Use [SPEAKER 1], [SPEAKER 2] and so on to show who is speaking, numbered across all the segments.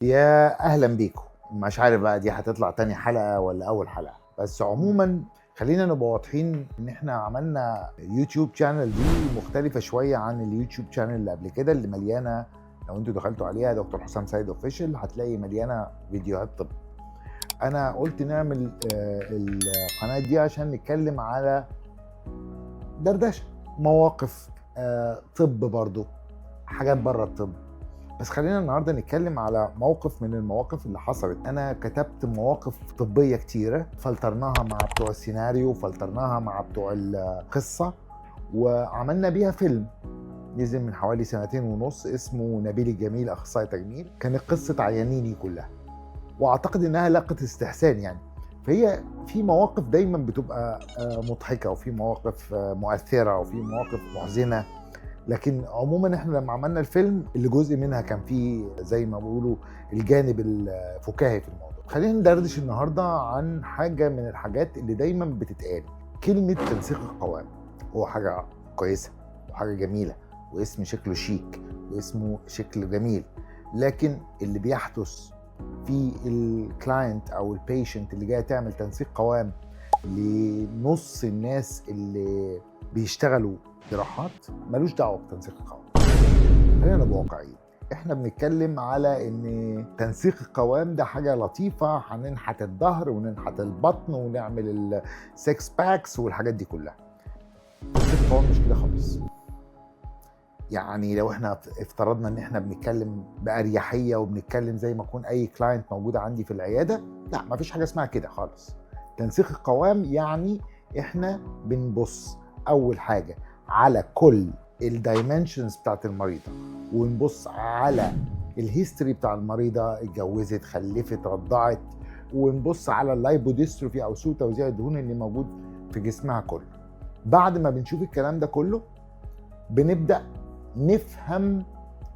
[SPEAKER 1] يا اهلا بيكم. مش عارف بقى دي هتطلع تاني حلقة ولا اول حلقة، بس عموما خلينا نبقى واضحين ان احنا عملنا يوتيوب شانل دي مختلفة شوية عن اليوتيوب شانل اللي قبل كده اللي مليانة. لو انتوا دخلتوا عليها دكتور حسام سيد اوفيشال هتلاقي مليانة فيديوهات طب. انا قلت نعمل القناة دي عشان نتكلم على دردشة مواقف، طب برضو حاجات بره الطب. بس خلينا النهارده نتكلم على موقف من المواقف اللي حصلت. انا كتبت مواقف طبيه كتيره، فلترناها مع بتوع السيناريو، فلترناها مع بتوع القصه، وعملنا بيها فيلم نزل من حوالي 2.5 سنين اسمه نبيل الجميل اخصائي تجميل. كانت قصه عيانيني كلها، واعتقد انها لقت استحسان يعني. فهي في مواقف دايما بتبقى مضحكه، وفي مواقف مؤثره، وفي مواقف محزنه. لكن عموما احنا لما عملنا الفيلم اللي جزء منها كان فيه زي ما بيقولوا الجانب الفكاهي في الموضوع. خلينا ندردش النهارده عن حاجه من الحاجات اللي دايما بتتقال. كلمه تنسيق القوام هو حاجه كويسه وحاجه جميله واسم شكله شيك واسمه شكل جميل، لكن اللي بيحدث في الكلاينت او البيشنت اللي جاي تعمل تنسيق قوام لنص الناس اللي بيشتغلوا جراحات ملوش دعوه بتنسيق القوام. خلينا نبقى واقعيين، احنا بنتكلم على ان تنسيق القوام ده حاجه لطيفه، هننحت الظهر وننحت البطن ونعمل السكس باكس والحاجات دي كلها. تنسيق القوام مش كده خالص. يعني لو احنا افترضنا ان احنا بنتكلم باريحيه وبنتكلم زي ما يكون اي كلاينت موجود عندي في العياده، لا مفيش حاجه اسمها كده خالص. تنسيق القوام يعني احنا بنبص اول حاجه على كل الدايمنشنز بتاعت المريضه، ونبص على الهيستوري بتاع المريضه، اتجوزت، خلفت، رضعت، ونبص على اللايبوديستروفي او سوء توزيع الدهون اللي موجود في جسمها كله. بعد ما بنشوف الكلام ده كله بنبدا نفهم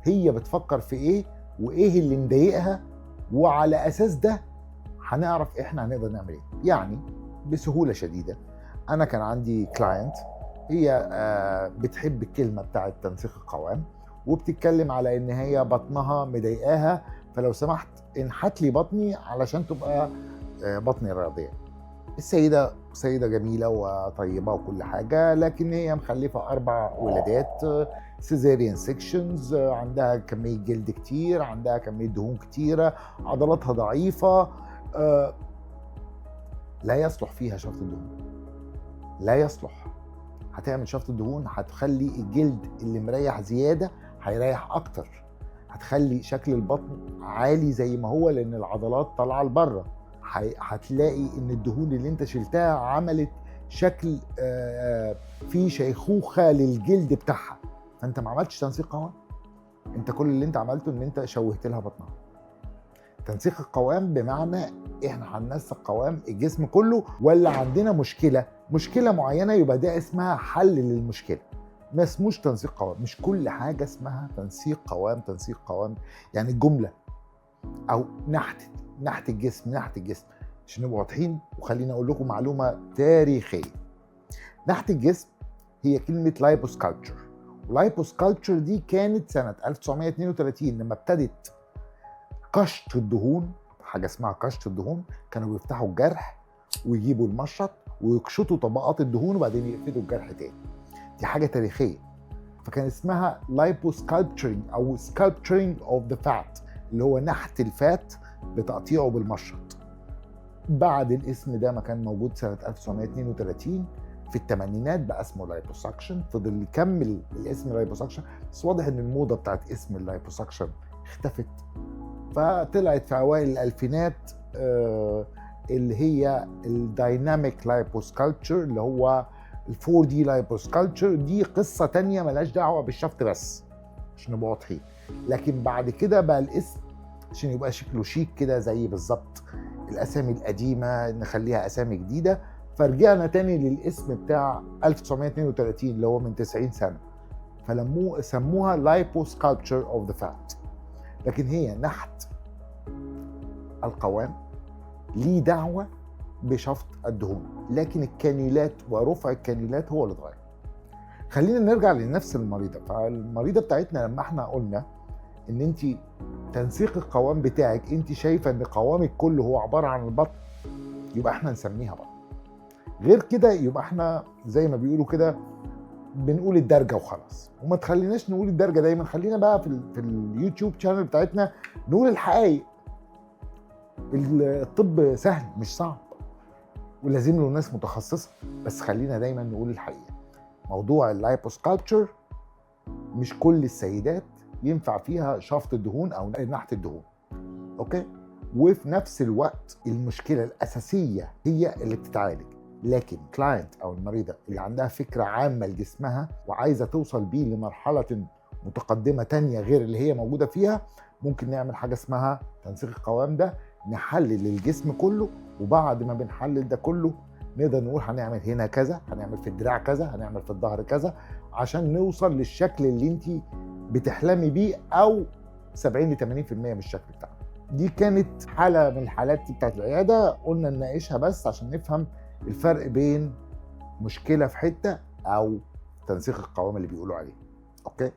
[SPEAKER 1] هي بتفكر في ايه وايه اللي مضايقها، وعلى اساس ده هنعرف احنا هنقدر نعمل ايه. يعني بسهوله شديده انا كان عندي كلاينت هي بتحب الكلمه بتاعه تنسيق القوام، وبتتكلم على ان هي بطنها مضايقاها، فلو سمحت انحت لي بطني علشان تبقى بطني رياضيه. السيده سيده جميله وطيبه وكل حاجه، لكن هي مخلفه 4 ولادات، سيزيريان سيكشنز، عندها كميه جلد كتير، عندها كميه دهون كتيره، عضلاتها ضعيفه، لا يصلح فيها شفط الدهون، لا يصلح. هتعمل شفط الدهون هتخلي الجلد اللي مريح زياده هيريح اكتر، هتخلي شكل البطن عالي زي ما هو لان العضلات طالعه لبره، هتلاقي ان الدهون اللي انت شلتها عملت شكل فيه شيخوخه للجلد بتاعها، فانت ما عملتش تنسيق قوام. انت كل اللي انت عملته ان انت شوهت لها بطنها. تنسيق القوام بمعنى احنا هننسق قوام الجسم كله، ولا عندنا مشكله معينه يبقى ده اسمها حل للمشكله، ما اسموش تنسيق قوام. مش كل حاجه اسمها تنسيق قوام. تنسيق قوام يعني الجمله او نحت الجسم عشان نبقى واضحين. وخليني اقول لكم معلومه تاريخيه. نحت الجسم هي كلمه لايبوسكالبتشر، ولايبوسكالبتشر دي كانت سنه 1932 لما ابتدت قشط الدهون. حاجه اسمها قشط الدهون، كانوا بيفتحوا الجرح ويجيبوا المشط ويقشطوا طبقات الدهون وبعدين يقفلوا الجرح تاني. دي حاجه تاريخيه، فكان اسمها لايبوسكالبتشرنج او سكالبتشرنج اوف ذا فات، اللي هو نحت الفات بتقطيعه بالمشط. بعد الاسم ده ما كان موجود سنه 1932 في الثمانينات بقى اسمه لايبوسكشن، فضل يكمل الاسم لايبوسكشن، بس واضح ان الموضه بتاعت اسم اللايبوسكشن اختفت، فطلعت في اوائل الالفينات اللي هي الدايناميك لايبوسكالبتشر، اللي هو ال4D لايبوسكالبتشر. دي قصه تانية ملهاش دعوه بالشفط بس عشان نبقى واضحين. لكن بعد كده بقى الاسم عشان يبقى شكله شيك كده زي بالظبط الاسامي القديمه نخليها اسامي جديده، فرجعنا تاني للاسم بتاع 1932 اللي هو من 90 سنه، سموها لايبوسكالبتشر اوف ذا فات. لكن هي نحت القوام ليه دعوه بشفط الدهون، لكن الكانيلات ورفع الكانيلات هو اللي اتغير. خلينا نرجع لنفس المريضه. فالمريضه بتاعتنا لما احنا قلنا ان انت تنسيق القوام بتاعك انت شايفه ان قوامك كله هو عباره عن البطن، يبقى احنا نسميها بطن. غير كده يبقى احنا زي ما بيقولوا كده بنقول الدرجه وخلاص. وما تخليناش نقول الدرجه دايما، خلينا بقى في اليوتيوب شانل بتاعتنا نقول الحقائق. الطب سهل مش صعب، ولازم له ناس متخصصه، بس خلينا دايما نقول الحقيقه. موضوع اللايبوسكالبتشر مش كل السيدات ينفع فيها شفط الدهون او نحت الدهون، اوكي؟ وفي نفس الوقت المشكله الاساسيه هي اللي بتتعالج، لكن كلاينت او المريضه اللي عندها فكره عامه لجسمها وعايزه توصل بيه لمرحله متقدمه تانية غير اللي هي موجوده فيها، ممكن نعمل حاجه اسمها تنسيق القوام. ده نحلل الجسم كله، وبعد ما بنحلل ده كله نقدر نقول هنعمل هنا كذا، هنعمل في الدراع كذا، هنعمل في الظهر كذا، عشان نوصل للشكل اللي انت بتحلمي بيه، او 70 ل 80% من الشكل بتاعنا. دي كانت حالة من الحالات بتاعت العيادة، قلنا نناقشها بس عشان نفهم الفرق بين مشكلة في حتة او تنسيق القوام اللي بيقولوا عليه. اوكي؟